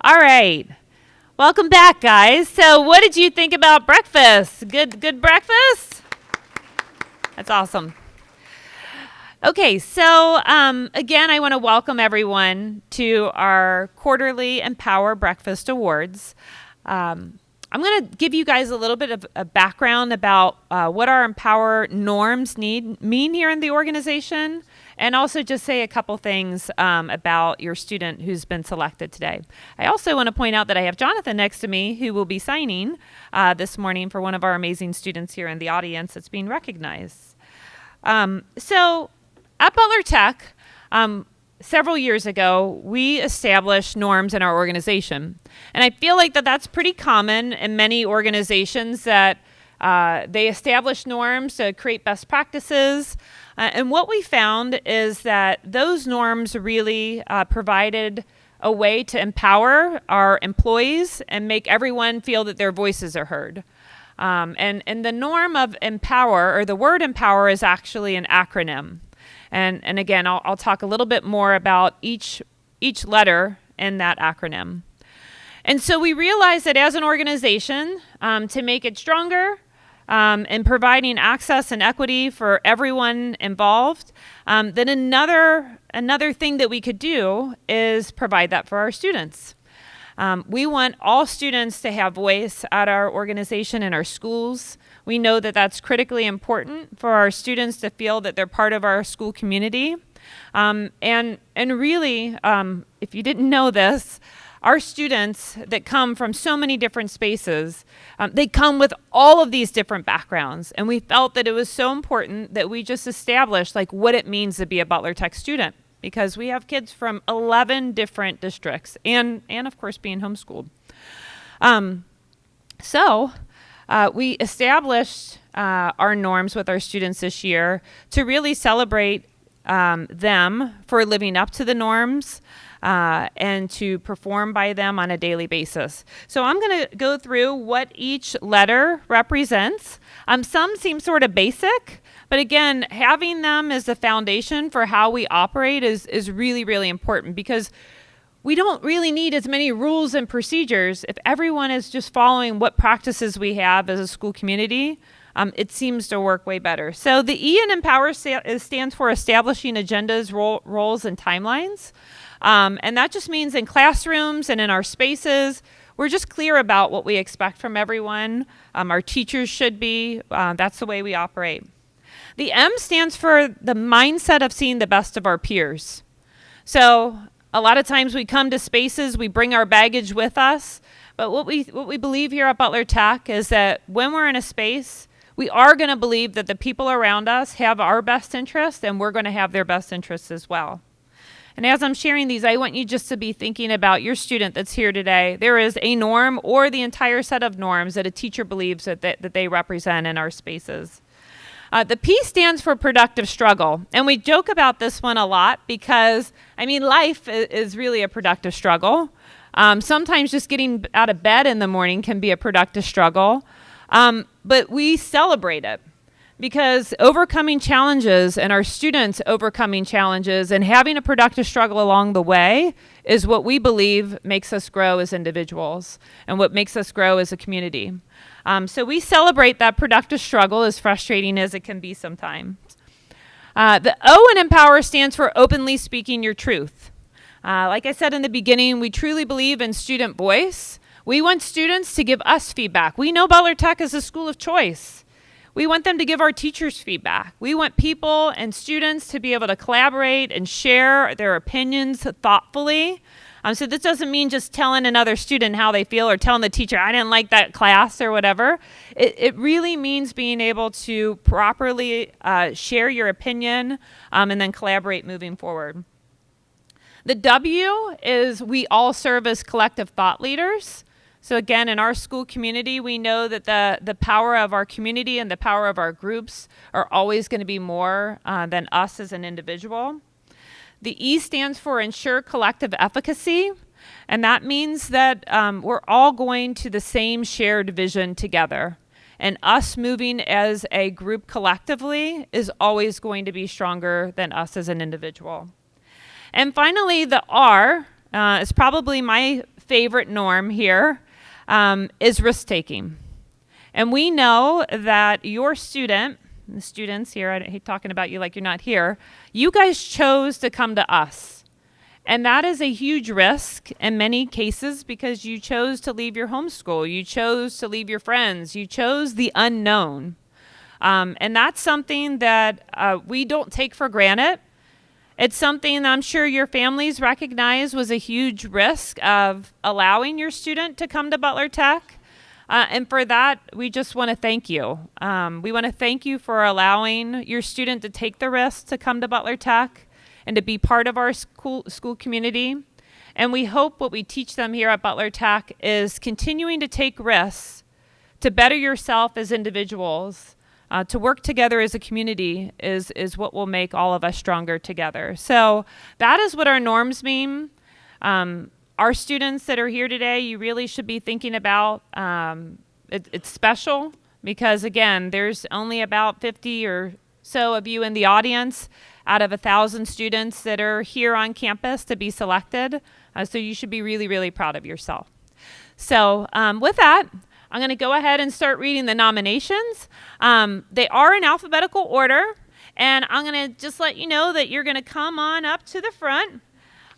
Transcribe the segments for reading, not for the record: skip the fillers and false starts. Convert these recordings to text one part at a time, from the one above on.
All right. Welcome back, guys. So, what did you think about breakfast? Good breakfast? That's awesome. Okay, so again, I want to welcome everyone to our quarterly Empower Breakfast Awards. I'm going to give you guys a little bit of a background about what our Empower norms mean here in the organization, and also just say a couple things about your student who's been selected today. I also want to point out that I have Jonathan next to me who will be signing this morning for one of our amazing students here in the audience that's being recognized. So at Butler Tech, several years ago, we established norms in our organization. And I feel like that's pretty common in many organizations that they establish norms to create best practices. And what we found is that those norms really provided a way to empower our employees and make everyone feel that their voices are heard. And the norm of empower, or the word empower, is actually an acronym. And again, I'll talk a little bit more about each letter in that acronym. And so we realized that as an organization, to make it stronger, in providing access and equity for everyone involved, then another thing that we could do is provide that for our students. We want all students to have voice at our organization and our schools. We know that that's critically important for our students to feel that they're part of our school community. And really, if you didn't know this, our students that come from so many different spaces, they come with all of these different backgrounds. And we felt that it was so important that we just established what it means to be a Butler Tech student, because we have kids from 11 different districts and of course being homeschooled. So we established our norms with our students this year to really celebrate them for living up to the norms and to perform by them on a daily basis. So I'm going to go through what each letter represents. Some seem sort of basic, but again, having them as the foundation for how we operate is really, really important, because we don't really need as many rules and procedures if everyone is just following what practices we have as a school community. It seems to work way better. So the E in Empower stands for establishing agendas, roles, and timelines. And that just means in classrooms and in our spaces, we're just clear about what we expect from everyone. Our teachers should be. That's the way we operate. The M stands for the mindset of seeing the best of our peers. So a lot of times we come to spaces, we bring our baggage with us. But what we believe here at Butler Tech is that when we're in a space, we are going to believe that the people around us have our best interest, and we're going to have their best interests as well. And as I'm sharing these, I want you just to be thinking about your student that's here today. There is a norm or the entire set of norms that a teacher believes that they represent in our spaces. The P stands for productive struggle. And we joke about this one a lot because, life is really a productive struggle. Sometimes just getting out of bed in the morning can be a productive struggle. But we celebrate it, because overcoming challenges and our students overcoming challenges and having a productive struggle along the way is what we believe makes us grow as individuals and what makes us grow as a community. So we celebrate that productive struggle, as frustrating as it can be sometimes. The O in Empower stands for openly speaking your truth. Like I said in the beginning, we truly believe in student voice. We want students to give us feedback. We know Butler Tech is a school of choice. We want them to give our teachers feedback. We want people and students to be able to collaborate and share their opinions thoughtfully. So this doesn't mean just telling another student how they feel or telling the teacher, I didn't like that class or whatever. It really means being able to properly share your opinion and then collaborate moving forward. The W is we all serve as collective thought leaders. So again, in our school community, we know that the power of our community and the power of our groups are always going to be more than us as an individual. The E stands for ensure collective efficacy. And that means that we're all going to the same shared vision together. And us moving as a group collectively is always going to be stronger than us as an individual. And finally, the R is probably my favorite norm here is risk-taking. And we know that your student, the students here, I hate talking about you like you're not here, you guys chose to come to us. And that is a huge risk in many cases because you chose to leave your homeschool. You chose to leave your friends. You chose the unknown. And that's something that we don't take for granted. It's something I'm sure your families recognize was a huge risk of allowing your student to come to Butler Tech. And for that, we just want to thank you. We want to thank you for allowing your student to take the risk to come to Butler Tech and to be part of our school community. And we hope what we teach them here at Butler Tech is continuing to take risks to better yourself as individuals, to work together as a community is what will make all of us stronger together. So that is what our norms mean. Our students that are here today, you really should be thinking about, it's special because, again, there's only about 50 or so of you in the audience out of 1,000 students that are here on campus to be selected. So you should be really, really proud of yourself. So with that, I'm going to go ahead and start reading the nominations. They are in alphabetical order, and I'm going to just let you know that you're going to come on up to the front.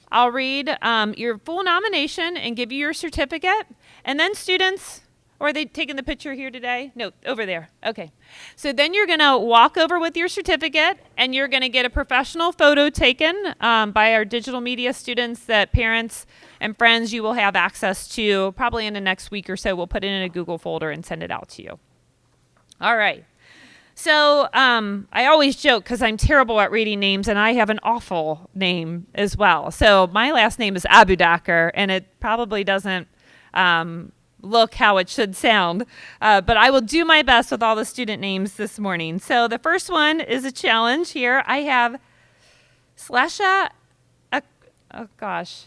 I'll read your full nomination and give you your certificate. And then students, or are they taking the picture here today? No, over there. Okay. So then you're going to walk over with your certificate, and you're going to get a professional photo taken by our digital media students that parents and friends you will have access to probably in the next week or so. We'll put it in a Google folder and send it out to you. All right. So I always joke because I'm terrible at reading names, and I have an awful name as well. So my last name is Abudakar, and it probably doesn't look how it should sound. But I will do my best with all the student names this morning. So the first one is a challenge here. I have Slesha, oh gosh.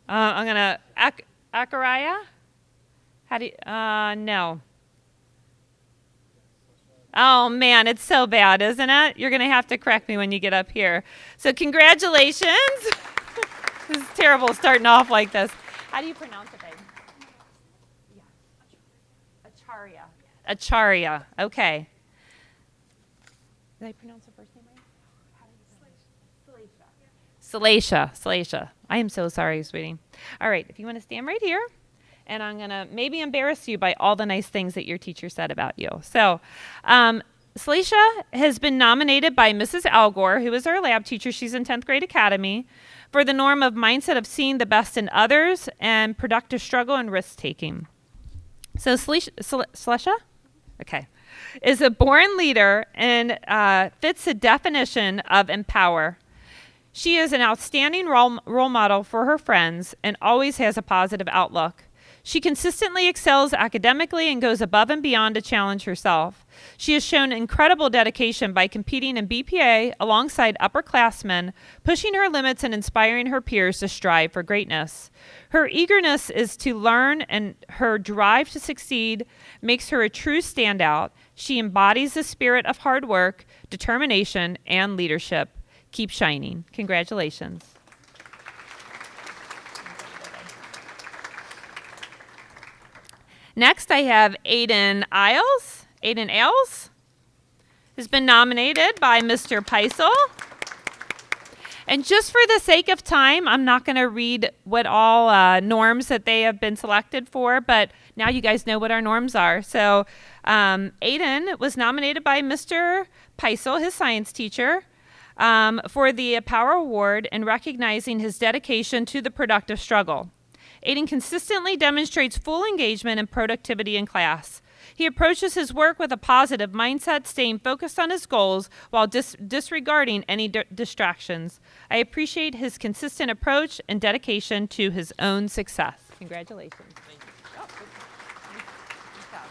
I'm going to, Akaraya? How do you, no. Oh man, it's so bad, isn't it? You're going to have to correct me when you get up here. So congratulations. This is terrible starting off like this. How do you pronounce it, babe? Acharya. Acharya. Okay. Did I pronounce the first name right? How do you pronounce it? Salacia. Salacia. I am so sorry, sweetie. All right. If you want to stand right here, and I'm going to maybe embarrass you by all the nice things that your teacher said about you. So, Salacia has been nominated by Mrs. Algor, who is our lab teacher. She's in 10th grade academy, for the norm of mindset of seeing the best in others and productive struggle and risk-taking. So Salacia, okay, is a born leader and fits the definition of empower. She is an outstanding role model for her friends and always has a positive outlook. She consistently excels academically and goes above and beyond to challenge herself. She has shown incredible dedication by competing in BPA alongside upperclassmen, pushing her limits and inspiring her peers to strive for greatness. Her eagerness is to learn, and her drive to succeed makes her a true standout. She embodies the spirit of hard work, determination, and leadership. Keep shining. Congratulations. Next, I have Aiden Ailes. Aiden Ailes has been nominated by Mr. Peisel. And just for the sake of time, I'm not going to read what all norms that they have been selected for, but now you guys know what our norms are. So Aiden was nominated by Mr. Peisel, his science teacher, for the Power Award in recognizing his dedication to the productive struggle. Aiden consistently demonstrates full engagement and productivity in class. He approaches his work with a positive mindset, staying focused on his goals while disregarding any distractions. I appreciate his consistent approach and dedication to his own success. Congratulations. Thank you. Oh, good job.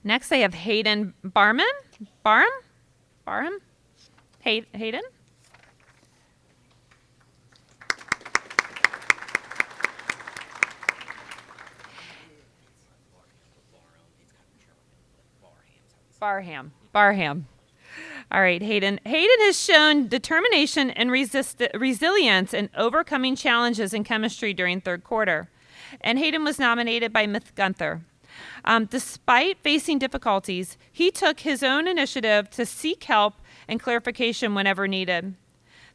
Next, I have Hayden Barham. Hayden? Barham. All right, Hayden. Hayden has shown determination and resilience in overcoming challenges in chemistry during third quarter. And Hayden was nominated by Ms. Gunther. Despite facing difficulties, he took his own initiative to seek help and clarification whenever needed.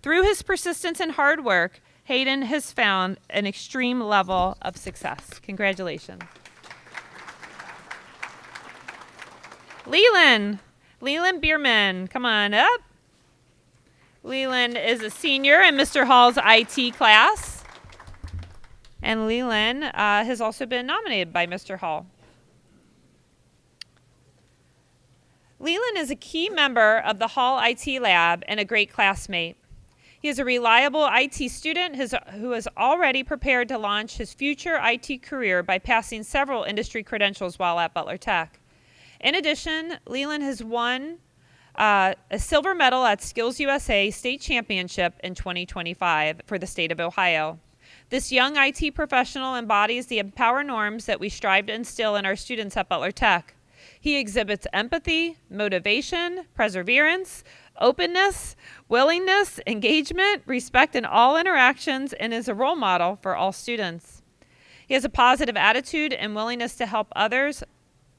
Through his persistence and hard work, Hayden has found an extreme level of success. Congratulations. Leland Bierman, come on up. Leland is a senior in Mr. Hall's IT class. And Leland has also been nominated by Mr. Hall. Leland is a key member of the Hall IT lab and a great classmate. He is a reliable IT student who is already prepared to launch his future IT career by passing several industry credentials while at Butler Tech. In addition, Leland has won a silver medal at Skills USA State Championship in 2025 for the state of Ohio. This young IT professional embodies the Empower norms that we strive to instill in our students at Butler Tech. He exhibits empathy, motivation, perseverance, openness, willingness, engagement, respect in all interactions, and is a role model for all students. He has a positive attitude and willingness to help others,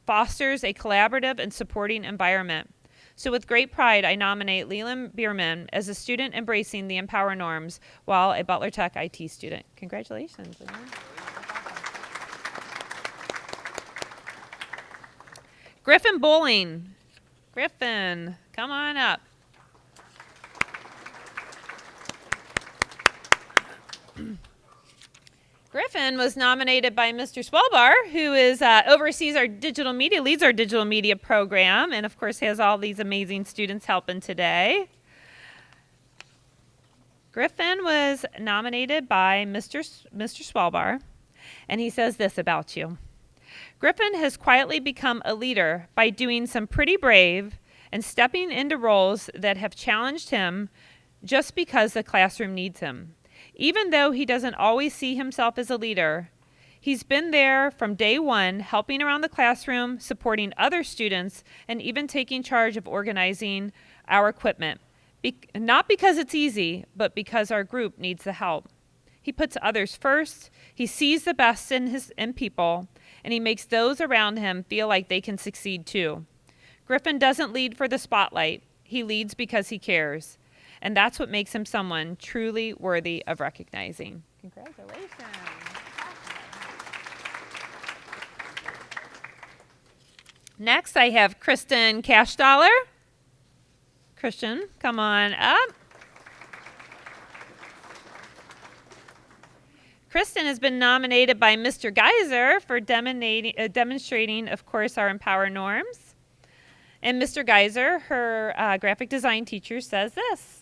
fosters a collaborative and supporting environment. So with great pride, I nominate Leland Bierman as a student embracing the Empower norms while a Butler Tech IT student. Congratulations, Leland. Griffin Bowling. Griffin, come on up. Griffin was nominated by Mr. Swellbar, who is oversees our digital media, leads our digital media program, and of course has all these amazing students helping today. Griffin was nominated by Mr. Swellbar, and he says this about you. Griffin has quietly become a leader by doing some pretty brave and stepping into roles that have challenged him just because the classroom needs him. Even though he doesn't always see himself as a leader, he's been there from day one, helping around the classroom, supporting other students, and even taking charge of organizing our equipment. Not because it's easy, but because our group needs the help. He puts others first, he sees the best in people, and he makes those around him feel like they can succeed too. Griffin doesn't lead for the spotlight, he leads because he cares. And that's what makes him someone truly worthy of recognizing. Congratulations. Next, I have Kristen Cashdollar. Christian, come on up. Kristen has been nominated by Mr. Geiser for demonstrating, of course, our Empower norms. And Mr. Geiser, her graphic design teacher, says this.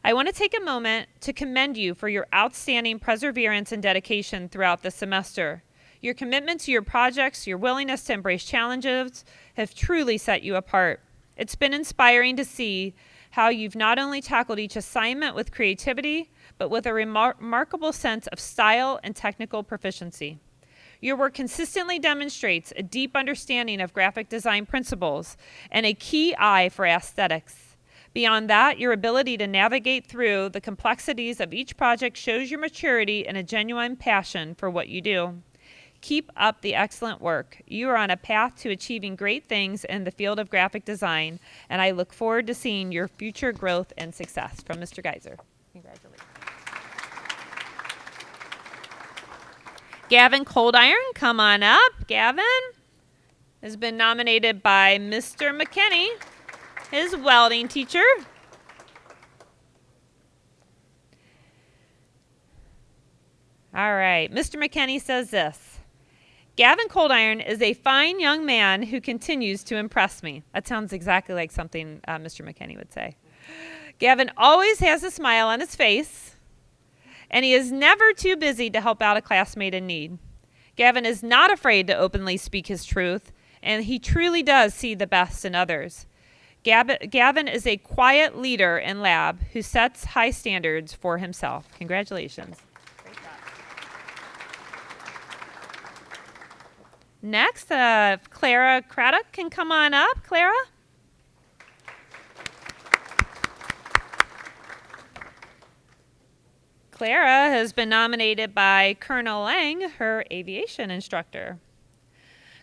I want to take a moment to commend you for your outstanding perseverance and dedication throughout the semester. Your commitment to your projects, your willingness to embrace challenges have truly set you apart. It's been inspiring to see how you've not only tackled each assignment with creativity, but with a remarkable sense of style and technical proficiency. Your work consistently demonstrates a deep understanding of graphic design principles and a key eye for aesthetics. Beyond that, your ability to navigate through the complexities of each project shows your maturity and a genuine passion for what you do. Keep up the excellent work. You are on a path to achieving great things in the field of graphic design, and I look forward to seeing your future growth and success. From Mr. Geiser. Congratulations. Gavin Coldiron, come on up. Gavin has been nominated by Mr. McKinney, his welding teacher. All right, Mr. McKinney says this. Gavin Coldiron is a fine young man who continues to impress me. That sounds exactly like something Mr. McKinney would say. Gavin always has a smile on his face, and he is never too busy to help out a classmate in need. Gavin is not afraid to openly speak his truth, and he truly does see the best in others. Gavin is a quiet leader in lab who sets high standards for himself. Congratulations. Great job. Next, Clara Craddock can come on up. Clara? Clara has been nominated by Colonel Lang, her aviation instructor.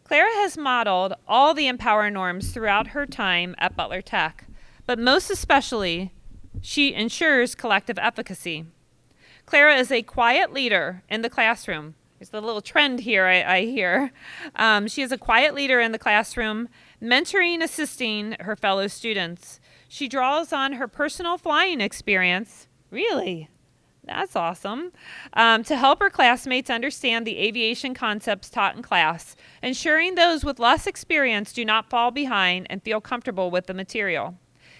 Clara has modeled all the Empower norms throughout her time at Butler Tech, but most especially, she ensures collective efficacy. Clara is a quiet leader in the classroom. There's a little trend here I hear. She is a quiet leader in the classroom, mentoring, assisting her fellow students. She draws on her personal flying experience. Really? That's awesome. To help her classmates understand the aviation concepts taught in class, ensuring those with less experience do not fall behind and feel comfortable with the material.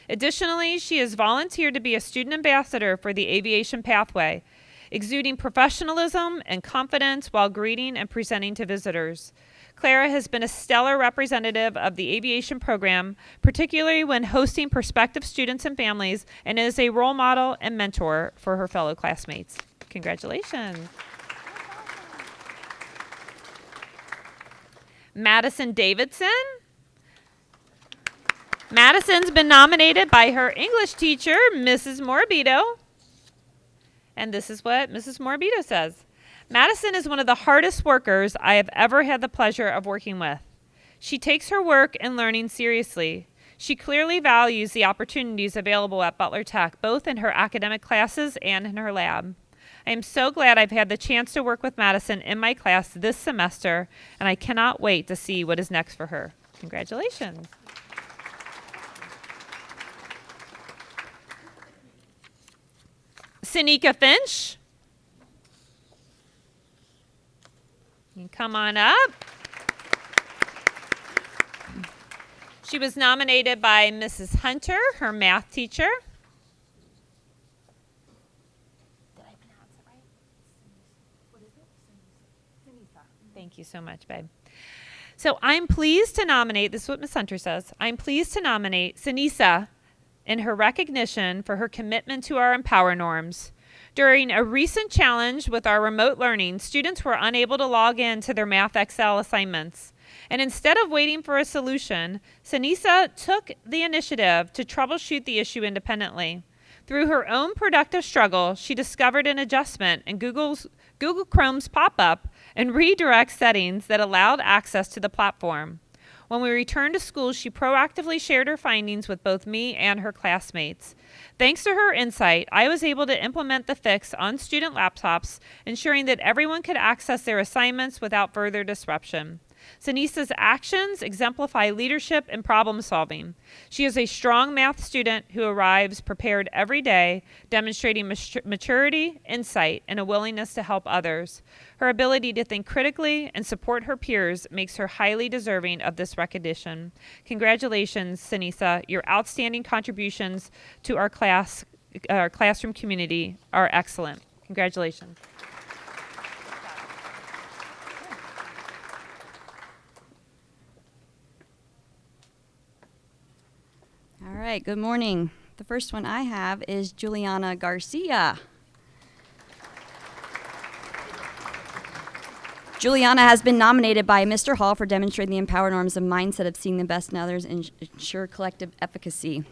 Additionally, she has volunteered to be a student ambassador for the Aviation Pathway, exuding professionalism and confidence while greeting and presenting to visitors. Clara has been a stellar representative of the aviation program, particularly when hosting prospective students and families, and is a role model and mentor for her fellow classmates. Congratulations. Madison Davidson. Madison's been nominated by her English teacher, Mrs. Morbido. And this is what Mrs. Morbido says. Madison is one of the hardest workers I have ever had the pleasure of working with. She takes her work and learning seriously. She clearly values the opportunities available at Butler Tech, both in her academic classes and in her lab. I am so glad I've had the chance to work with Madison in my class this semester, and I cannot wait to see what is next for her. Congratulations. Sanika Finch. You can come on up. She was nominated by Mrs. Hunter, her math teacher. Did I pronounce it right? What is it? Sinisa. Thank you so much, babe. So I'm pleased to nominate, this is what Ms. Hunter says, I'm pleased to nominate Sinisa in her recognition for her commitment to our Empower norms. During a recent challenge with our remote learning, students were unable to log in to their Math Excel assignments. And instead of waiting for a solution, Sinisa took the initiative to troubleshoot the issue independently. Through her own productive struggle, she discovered an adjustment in Google Chrome's pop-up and redirect settings that allowed access to the platform. When we returned to school, she proactively shared her findings with both me and her classmates. Thanks to her insight, I was able to implement the fix on student laptops, ensuring that everyone could access their assignments without further disruption. Sinisa's actions exemplify leadership and problem solving. She is a strong math student who arrives prepared every day, demonstrating maturity, insight, and a willingness to help others. Her ability to think critically and support her peers makes her highly deserving of this recognition. Congratulations, Sinisa. Your outstanding contributions to our classroom community are excellent. Congratulations. All right, good morning. The first one I have is Juliana Garcia. Juliana has been nominated by Mr. Hall for demonstrating the Empower norms of mindset of seeing the best in others and ensure collective efficacy.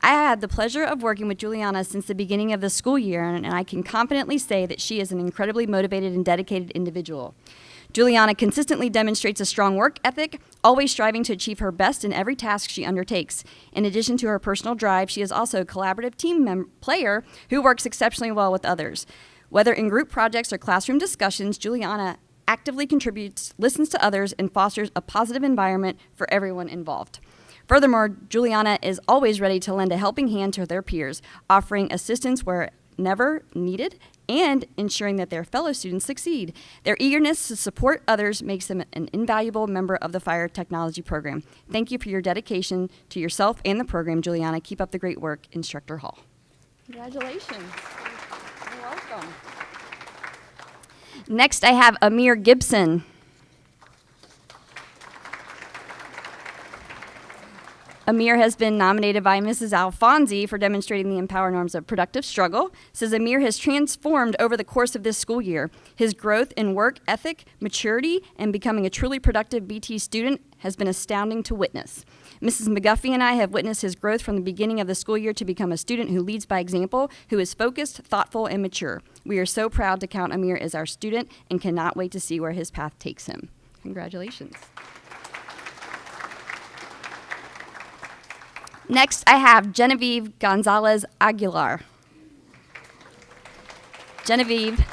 I had the pleasure of working with Juliana since the beginning of the school year, and I can confidently say that she is an incredibly motivated and dedicated individual. Juliana consistently demonstrates a strong work ethic, always striving to achieve her best in every task she undertakes. In addition to her personal drive, she is also a collaborative team player who works exceptionally well with others. Whether in group projects or classroom discussions, Juliana actively contributes, listens to others, and fosters a positive environment for everyone involved. Furthermore, Juliana is always ready to lend a helping hand to their peers, offering assistance wherever needed and ensuring that their fellow students succeed. Their eagerness to support others makes them an invaluable member of the Fire Technology program. Thank you for your dedication to yourself and the program, Juliana. Keep up the great work, Instructor Hall. Congratulations. You're welcome. Next, I have Amir Gibson. Amir has been nominated by Mrs. Alfonsi for demonstrating the Empower Norms of Productive Struggle. Says Amir has transformed over the course of this school year. His growth in work ethic, maturity, and becoming a truly productive BT student has been astounding to witness. Mrs. McGuffey and I have witnessed his growth from the beginning of the school year to become a student who leads by example, who is focused, thoughtful, and mature. We are so proud to count Amir as our student and cannot wait to see where his path takes him. Congratulations. Next, I have Genevieve Gonzalez Aguilar. Genevieve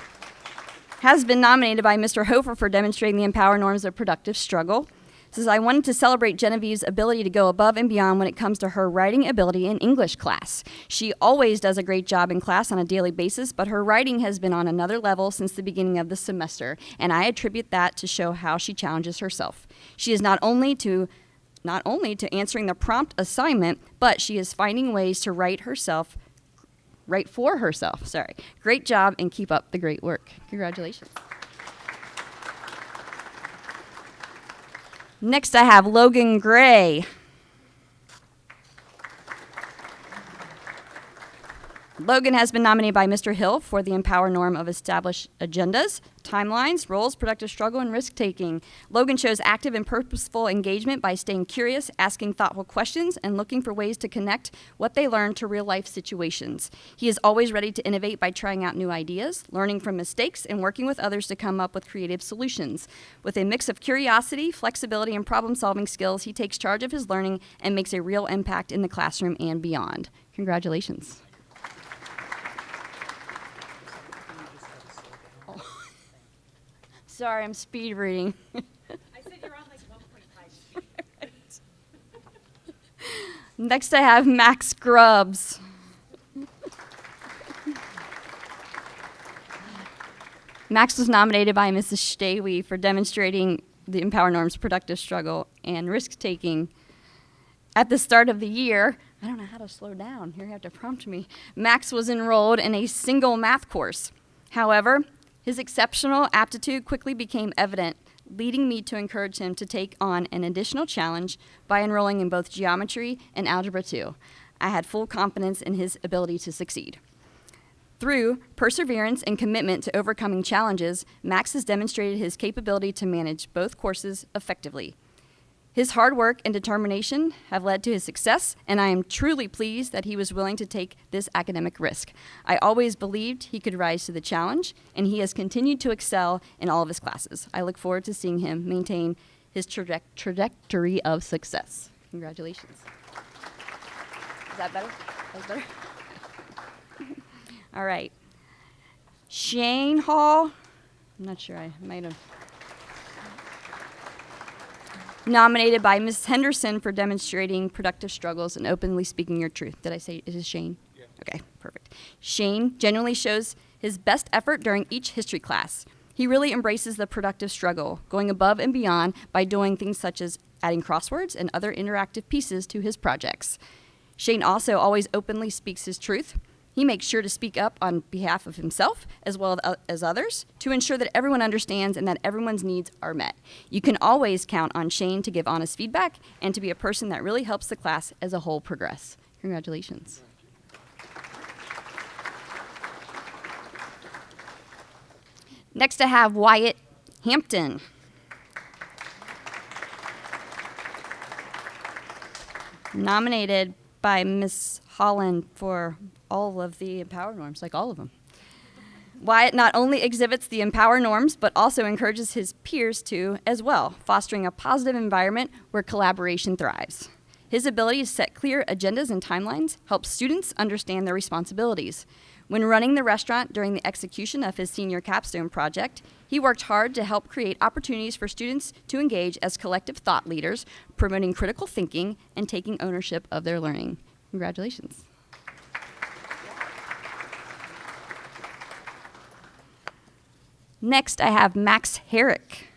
has been nominated by Mr. Hofer for demonstrating the Empower Norms of Productive Struggle. Says, I wanted to celebrate Genevieve's ability to go above and beyond when it comes to her writing ability in English class. She always does a great job in class on a daily basis, but her writing has been on another level since the beginning of the semester, and I attribute that to show how she challenges herself. She is not only to answering the prompt assignment, but she is finding ways to write for herself. Great job and keep up the great work. Congratulations. Next, I have Logan Gray. Logan has been nominated by Mr. Hill for the Empower Norm of established agendas, timelines, roles, productive struggle, and risk-taking. Logan shows active and purposeful engagement by staying curious, asking thoughtful questions, and looking for ways to connect what they learn to real-life situations. He is always ready to innovate by trying out new ideas, learning from mistakes, and working with others to come up with creative solutions. With a mix of curiosity, flexibility, and problem-solving skills, he takes charge of his learning and makes a real impact in the classroom and beyond. Congratulations. Sorry, I'm speed reading. I said you're on like 1.5 speed. Next, I have Max Grubbs. Max was nominated by Mrs. Shtawey for demonstrating the Empower Norms productive struggle and risk-taking. At the start of the year, I don't know how to slow down. Here you have to prompt me. Max was enrolled in a single math course. However, his exceptional aptitude quickly became evident, leading me to encourage him to take on an additional challenge by enrolling in both geometry and algebra 2. I had full confidence in his ability to succeed. Through perseverance and commitment to overcoming challenges, Max has demonstrated his capability to manage both courses effectively. His hard work and determination have led to his success, and I am truly pleased that he was willing to take this academic risk. I always believed he could rise to the challenge, and he has continued to excel in all of his classes. I look forward to seeing him maintain his trajectory of success. Congratulations. Is that better? That's better? All right. Shane Hall. I'm not sure. I might have. Nominated by Ms. Henderson for demonstrating productive struggles and openly speaking your truth. Did I say, is it Shane? Yeah. Okay, perfect. Shane genuinely shows his best effort during each history class. He really embraces the productive struggle, going above and beyond by doing things such as adding crosswords and other interactive pieces to his projects. Shane also always openly speaks his truth. He makes sure to speak up on behalf of himself as well as others to ensure that everyone understands and that everyone's needs are met. You can always count on Shane to give honest feedback and to be a person that really helps the class as a whole progress. Congratulations. Next, I have Wyatt Hampton. Nominated by Ms. Holland for all of the Empower Norms, like all of them. Wyatt not only exhibits the Empower Norms, but also encourages his peers to as well, fostering a positive environment where collaboration thrives. His ability to set clear agendas and timelines helps students understand their responsibilities. When running the restaurant during the execution of his senior capstone project, he worked hard to help create opportunities for students to engage as collective thought leaders, promoting critical thinking and taking ownership of their learning. Congratulations. Next, I have Max Herrick.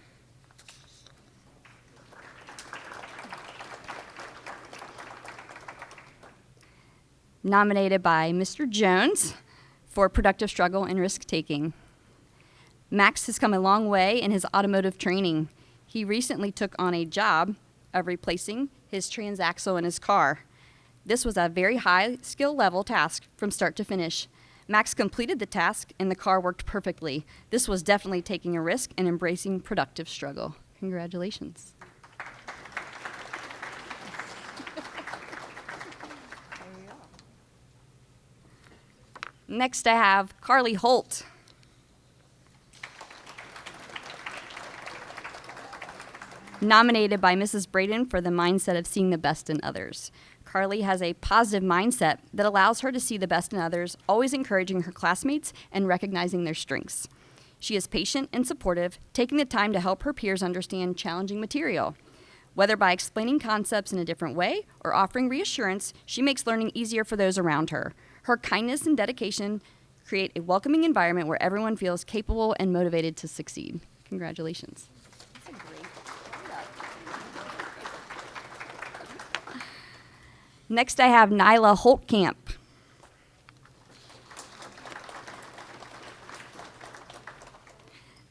Nominated by Mr. Jones for productive struggle and risk-taking. Max has come a long way in his automotive training. He recently took on a job of replacing his transaxle in his car. This was a very high skill level task from start to finish. Max completed the task and the car worked perfectly. This was definitely taking a risk and embracing productive struggle. Congratulations. Next I have Carly Holt. Nominated by Mrs. Braden for the mindset of seeing the best in others. Carly has a positive mindset that allows her to see the best in others, always encouraging her classmates and recognizing their strengths. She is patient and supportive, taking the time to help her peers understand challenging material. Whether by explaining concepts in a different way or offering reassurance, she makes learning easier for those around her. Her kindness and dedication create a welcoming environment where everyone feels capable and motivated to succeed. Congratulations. Next, I have Nyla Holtkamp.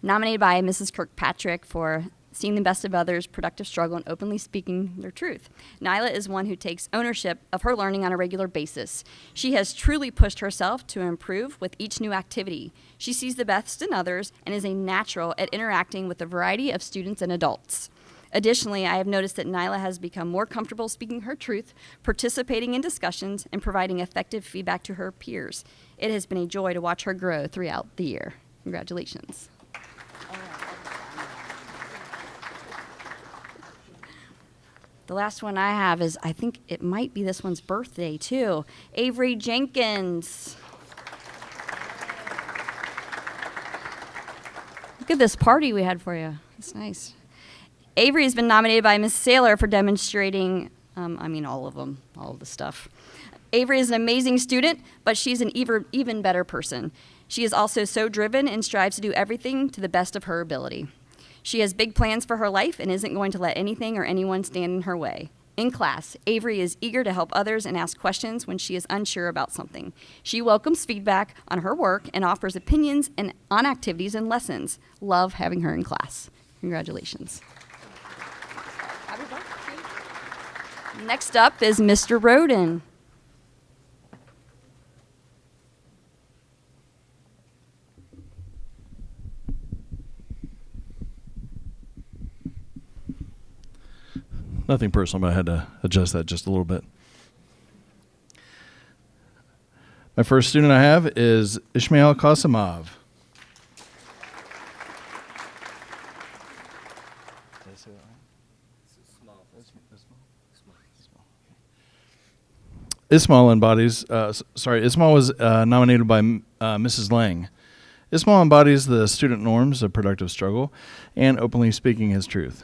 Nominated by Mrs. Kirkpatrick for seeing the best of others, productive struggle, and openly speaking their truth. Nyla is one who takes ownership of her learning on a regular basis. She has truly pushed herself to improve with each new activity. She sees the best in others and is a natural at interacting with a variety of students and adults. Additionally, I have noticed that Nyla has become more comfortable speaking her truth, participating in discussions, and providing effective feedback to her peers. It has been a joy to watch her grow throughout the year. Congratulations. The last one I have is, I think it might be this one's birthday too. Avery Jenkins. Look at this party we had for you. It's nice. Avery has been nominated by Ms. Saylor for demonstrating, all of them, all of the stuff. Avery is an amazing student, but she's an even better person. She is also so driven and strives to do everything to the best of her ability. She has big plans for her life and isn't going to let anything or anyone stand in her way. In class, Avery is eager to help others and ask questions when she is unsure about something. She welcomes feedback on her work and offers opinions on activities and lessons. Love having her in class. Congratulations. Next up is Mr. Roden. Nothing personal, but I had to adjust that just a little bit. My first student I have is Ishmael Kasimov. Ismail was nominated by Mrs. Lang. Ismail embodies the student norms of productive struggle and openly speaking his truth.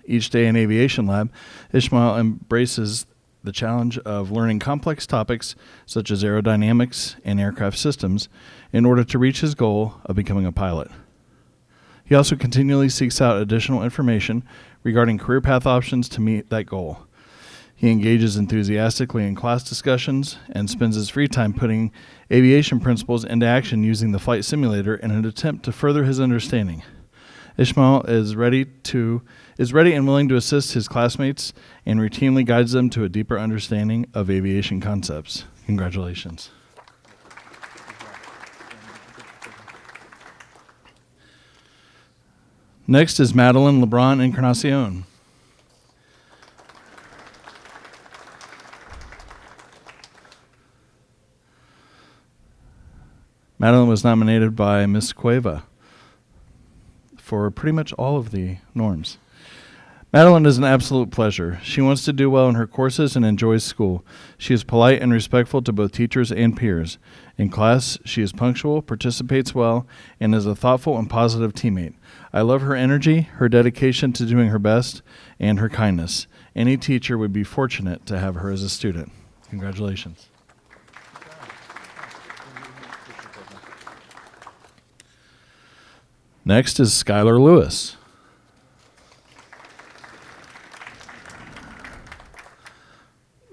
Each day in Aviation Lab, Ishmael embraces the challenge of learning complex topics such as aerodynamics and aircraft systems in order to reach his goal of becoming a pilot. He also continually seeks out additional information regarding career path options to meet that goal. He engages enthusiastically in class discussions and spends his free time putting aviation principles into action using the flight simulator in an attempt to further his understanding. Ishmael is ready and willing to assist his classmates and routinely guides them to a deeper understanding of aviation concepts. Congratulations. Next is Madeline LeBron Encarnacion. Madeline was nominated by Ms. Cueva for pretty much all of the norms. Madeline is an absolute pleasure. She wants to do well in her courses and enjoys school. She is polite and respectful to both teachers and peers. In class, she is punctual, participates well, and is a thoughtful and positive teammate. I love her energy, her dedication to doing her best, and her kindness. Any teacher would be fortunate to have her as a student. Congratulations. Next is Skylar Lewis.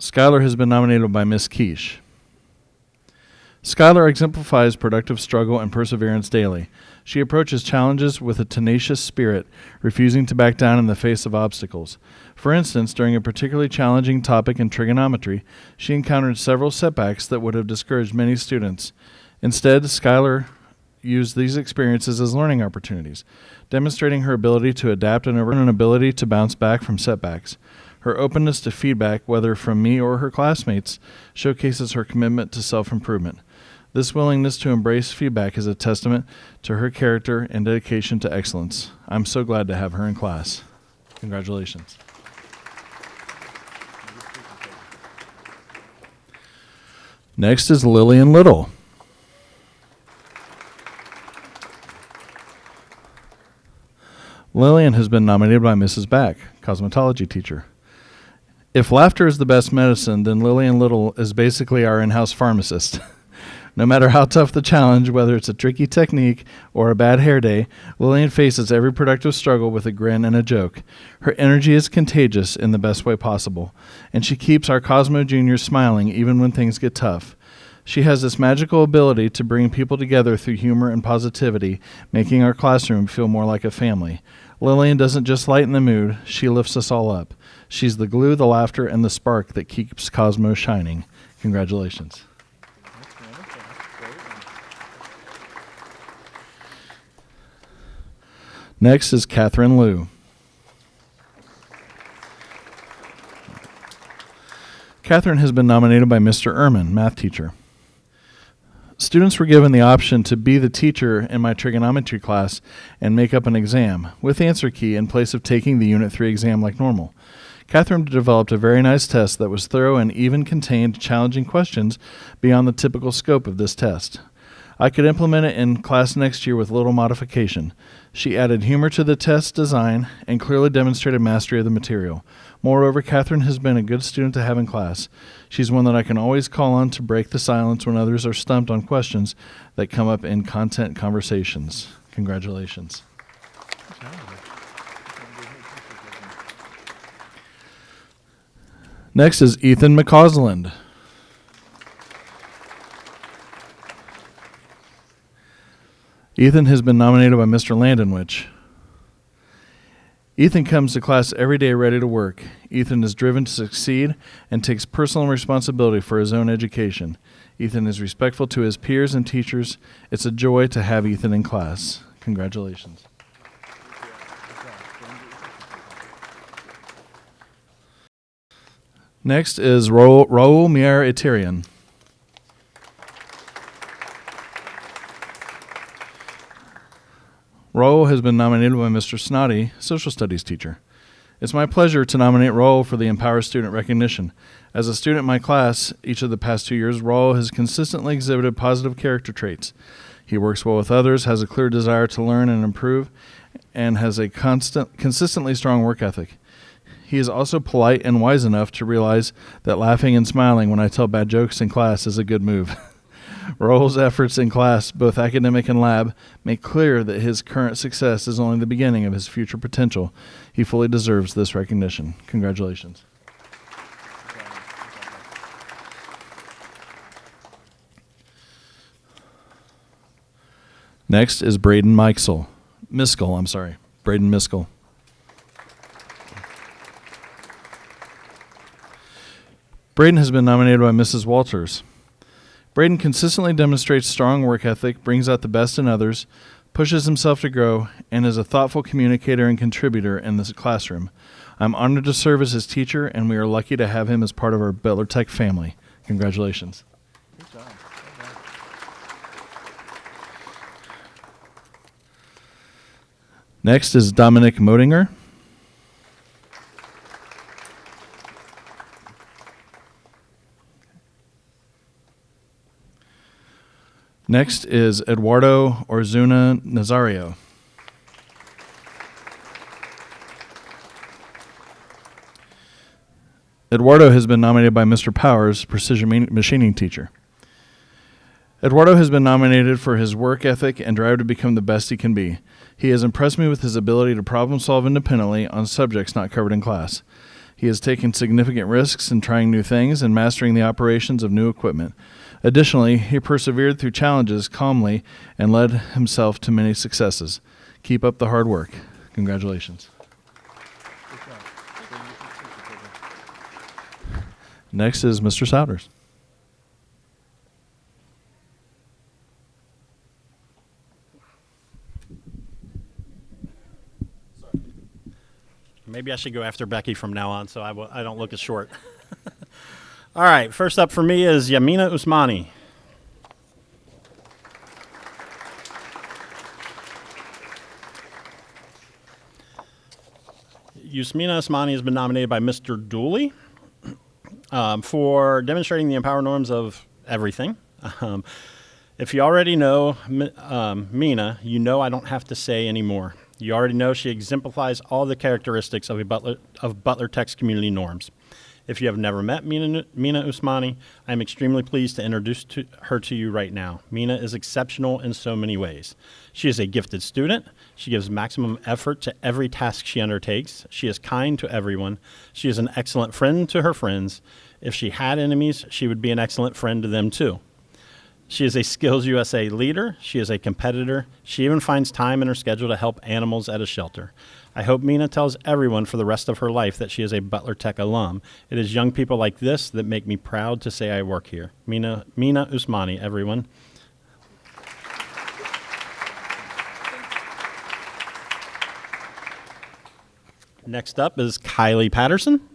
Skylar has been nominated by Miss Quiche. Skylar exemplifies productive struggle and perseverance daily. She approaches challenges with a tenacious spirit, refusing to back down in the face of obstacles. For instance, during a particularly challenging topic in trigonometry, she encountered several setbacks that would have discouraged many students. Instead, Skylar used these experiences as learning opportunities, demonstrating her ability to adapt and an ability to bounce back from setbacks. Her openness to feedback, whether from me or her classmates, showcases her commitment to self-improvement. This willingness to embrace feedback is a testament to her character and dedication to excellence. I'm so glad to have her in class. Congratulations. Next is Lillian Little. Lillian has been nominated by Mrs. Back, cosmetology teacher. If laughter is the best medicine, then Lillian Little is basically our in-house pharmacist. No matter how tough the challenge, whether it's a tricky technique or a bad hair day, Lillian faces every productive struggle with a grin and a joke. Her energy is contagious in the best way possible, and she keeps our Cosmo Juniors smiling even when things get tough. She has this magical ability to bring people together through humor and positivity, making our classroom feel more like a family. Lillian doesn't just lighten the mood, she lifts us all up. She's the glue, the laughter, and the spark that keeps Cosmo shining. Congratulations. Next is Catherine Liu. Catherine has been nominated by Mr. Ehrman, math teacher. Students were given the option to be the teacher in my trigonometry class and make up an exam with answer key in place of taking the Unit 3 exam like normal. Catherine developed a very nice test that was thorough and even contained challenging questions beyond the typical scope of this test. I could implement it in class next year with little modification. She added humor to the test design and clearly demonstrated mastery of the material. Moreover, Catherine has been a good student to have in class. She's one that I can always call on to break the silence when others are stumped on questions that come up in content conversations. Congratulations. Next is Ethan McCausland. Ethan has been nominated by Mr. Landonwich. Ethan comes to class every day ready to work. Ethan is driven to succeed and takes personal responsibility for his own education. Ethan is respectful to his peers and teachers. It's a joy to have Ethan in class. Congratulations. Next is Raul Mier Eterian. Raul has been nominated by Mr. Snoddy, social studies teacher. It's my pleasure to nominate Raul for the Empower Student recognition. As a student in my class each of the past 2 years, Raul has consistently exhibited positive character traits. He works well with others, has a clear desire to learn and improve, and has a consistently strong work ethic. He is also polite and wise enough to realize that laughing and smiling when I tell bad jokes in class is a good move. Raul's efforts in class, both academic and lab, make clear that his current success is only the beginning of his future potential. He fully deserves this recognition. Congratulations. Next is Braden Miskell. Braden Miskell. Braden has been nominated by Mrs. Walters. Braden consistently demonstrates strong work ethic, brings out the best in others, pushes himself to grow, and is a thoughtful communicator and contributor in this classroom. I'm honored to serve as his teacher, and we are lucky to have him as part of our Butler Tech family. Congratulations. Good job. Next is Dominic Modinger. Next is Eduardo Orzuna Nazario. Eduardo has been nominated by Mr. Powers, precision machining teacher. Eduardo has been nominated for his work ethic and drive to become the best he can be. He has impressed me with his ability to problem solve independently on subjects not covered in class. He has taken significant risks in trying new things and mastering the operations of new equipment. Additionally, he persevered through challenges calmly and led himself to many successes. Keep up the hard work. Congratulations. Next is Mr. Souders. Maybe I should go after Becky from now on so I don't look as short. All right, first up for me is Yamina Usmani. Yasmina Usmani has been nominated by Mr. Dooley for demonstrating the empower norms of everything. If you already know Mina, you know I don't have to say any more. You already know she exemplifies all the characteristics of Butler Tech's community norms. If you have never met Mina Usmani, I am extremely pleased to introduce her to you right now. Mina is exceptional in so many ways. She is a gifted student. She gives maximum effort to every task she undertakes. She is kind to everyone. She is an excellent friend to her friends. If she had enemies, she would be an excellent friend to them too. She is a Skills USA leader. She is a competitor. She even finds time in her schedule to help animals at a shelter. I hope Mina tells everyone for the rest of her life that she is a Butler Tech alum. It is young people like this that make me proud to say I work here. Mina Usmani, everyone. Next up is Kylie Patterson.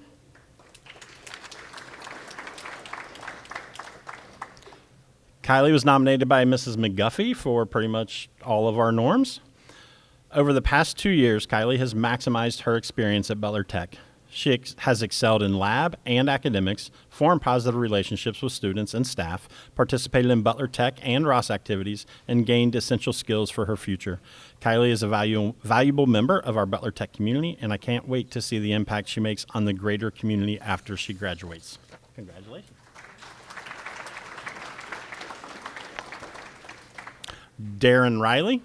Kylie was nominated by Mrs. McGuffey for pretty much all of our norms. Over the past 2 years, Kylie has maximized her experience at Butler Tech. She has excelled in lab and academics, formed positive relationships with students and staff, participated in Butler Tech and Ross activities, and gained essential skills for her future. Kylie is a valuable member of our Butler Tech community, and I can't wait to see the impact she makes on the greater community after she graduates. Congratulations. Darren Riley.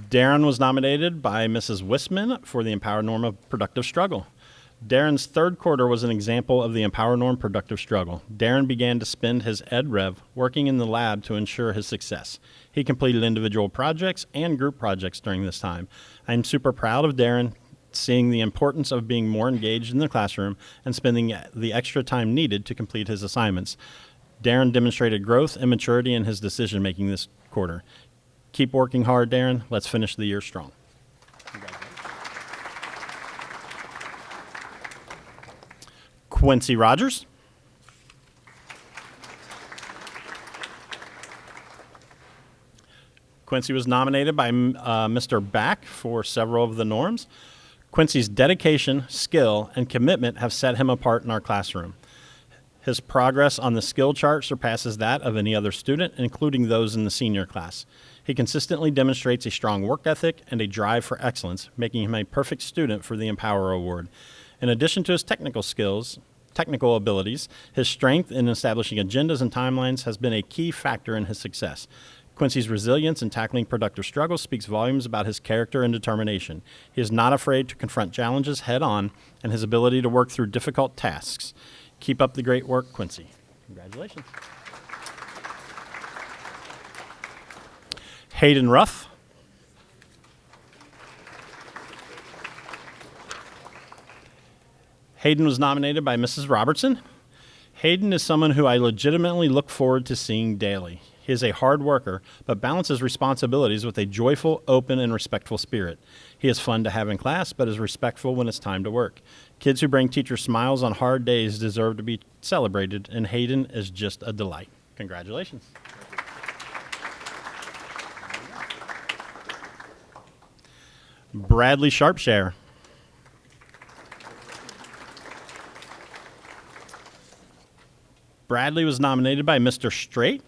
Darren was nominated by Mrs. Wisman for the Empower Norm of Productive Struggle. Darren's third quarter was an example of the Empower Norm Productive Struggle. Darren began to spend his ed rev working in the lab to ensure his success. He completed individual projects and group projects during this time. I'm super proud of Darren, seeing the importance of being more engaged in the classroom and spending the extra time needed to complete his assignments. Darren demonstrated growth and maturity in his decision-making this quarter. Keep working hard, Darren. Let's finish the year strong. Quincy Rogers. Quincy was nominated by Mr. Back for several of the norms. Quincy's dedication, skill, and commitment have set him apart in our classroom. His progress on the skill chart surpasses that of any other student, including those in the senior class. He consistently demonstrates a strong work ethic and a drive for excellence, making him a perfect student for the Empower Award. In addition to his technical abilities, his strength in establishing agendas and timelines has been a key factor in his success. Quincy's resilience in tackling productive struggles speaks volumes about his character and determination. He is not afraid to confront challenges head-on and his ability to work through difficult tasks. Keep up the great work, Quincy. Congratulations. Hayden Ruff. Hayden was nominated by Mrs. Robertson. Hayden is someone who I legitimately look forward to seeing daily. He is a hard worker, but balances responsibilities with a joyful, open, and respectful spirit. He is fun to have in class, but is respectful when it's time to work. Kids who bring teachers smiles on hard days deserve to be celebrated, and Hayden is just a delight. Congratulations. Bradley Sharpshare. Bradley was nominated by Mr. Straight.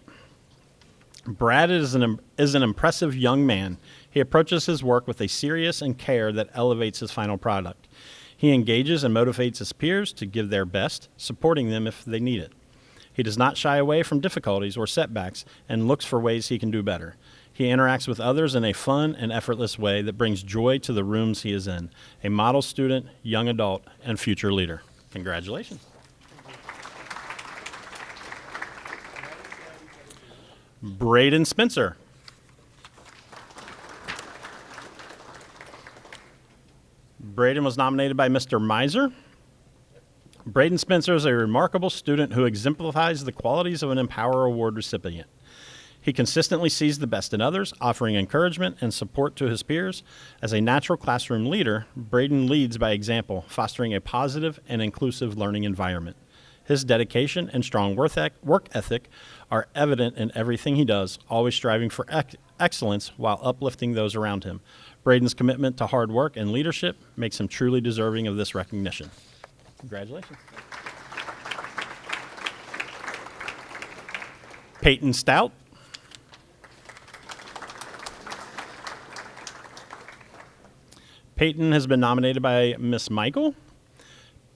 Brad is an impressive young man. He approaches his work with a serious and care that elevates his final product. He engages and motivates his peers to give their best, supporting them if they need it. He does not shy away from difficulties or setbacks and looks for ways he can do better. He interacts with others in a fun and effortless way that brings joy to the rooms he is in. A model student, young adult, and future leader. Congratulations. Braden Spencer. Braden was nominated by Mr. Miser. Braden Spencer is a remarkable student who exemplifies the qualities of an Empower Award recipient. He consistently sees the best in others, offering encouragement and support to his peers. As a natural classroom leader, Braden leads by example, fostering a positive and inclusive learning environment. His dedication and strong work ethic are evident in everything he does, always striving for excellence while uplifting those around him. Braden's commitment to hard work and leadership makes him truly deserving of this recognition. Congratulations. Peyton Stout. Peyton has been nominated by Miss Michael.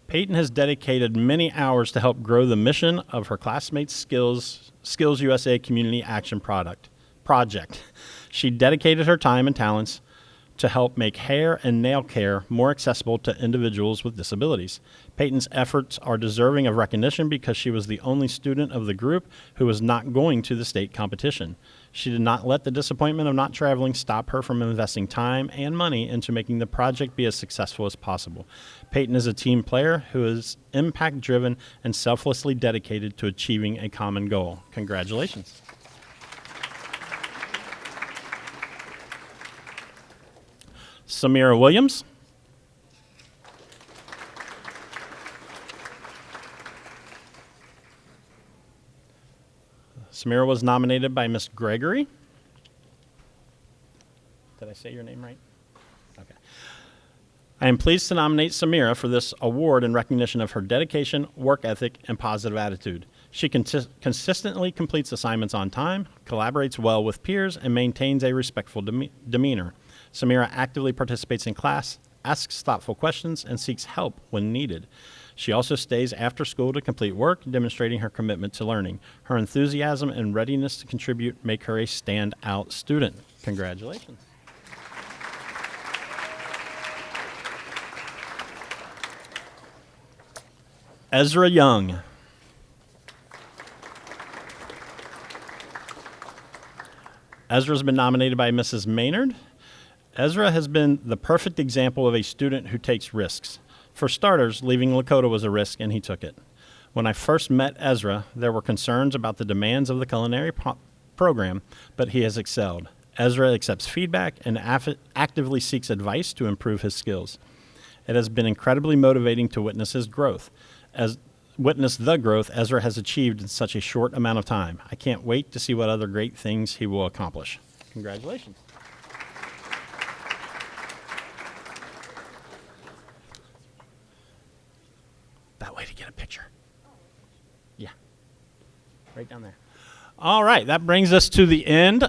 Peyton has dedicated many hours to help grow the mission of her classmates' Skills USA Community Action project. She dedicated her time and talents to help make hair and nail care more accessible to individuals with disabilities. Peyton's efforts are deserving of recognition because she was the only student of the group who was not going to the state competition. She did not let the disappointment of not traveling stop her from investing time and money into making the project be as successful as possible. Peyton is a team player who is impact-driven and selflessly dedicated to achieving a common goal. Congratulations. Samira Williams. Samira was nominated by Miss Gregory. Did I say your name right? Okay. I am pleased to nominate Samira for this award in recognition of her dedication, work ethic, and positive attitude. She consistently completes assignments on time, collaborates well with peers, and maintains a respectful demeanor. Samira actively participates in class, asks thoughtful questions, and seeks help when needed. She also stays after school to complete work, demonstrating her commitment to learning. Her enthusiasm and readiness to contribute make her a standout student. Congratulations. Ezra Young. Ezra's been nominated by Mrs. Maynard. Ezra has been the perfect example of a student who takes risks. For starters, leaving Lakota was a risk, and he took it. When I first met Ezra, there were concerns about the demands of the culinary program, but he has excelled. Ezra accepts feedback and actively seeks advice to improve his skills. It has been incredibly motivating to witness his growth. Witness the growth Ezra has achieved in such a short amount of time. I can't wait to see what other great things he will accomplish. Congratulations. That way to get a picture. Yeah. Right down there. All right, that brings us to the end.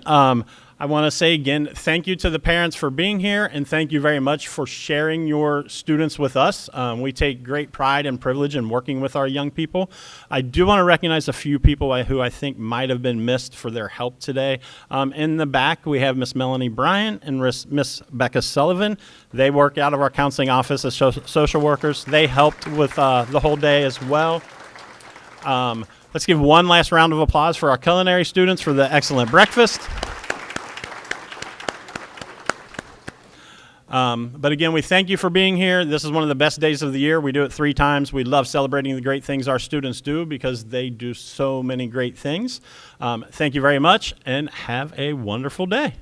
I want to say again, thank you to the parents for being here, and thank you very much for sharing your students with us. We take great pride and privilege in working with our young people. I do want to recognize a few people who I think might have been missed for their help today. In the back, we have Miss Melanie Bryant and Miss Becca Sullivan. They work out of our counseling office as social workers. They helped with the whole day as well. Let's give one last round of applause for our culinary students for the excellent breakfast. But again, we thank you for being here. This is one of the best days of the year. We do it 3 times. We love celebrating the great things our students do because they do so many great things. Thank you very much, and have a wonderful day.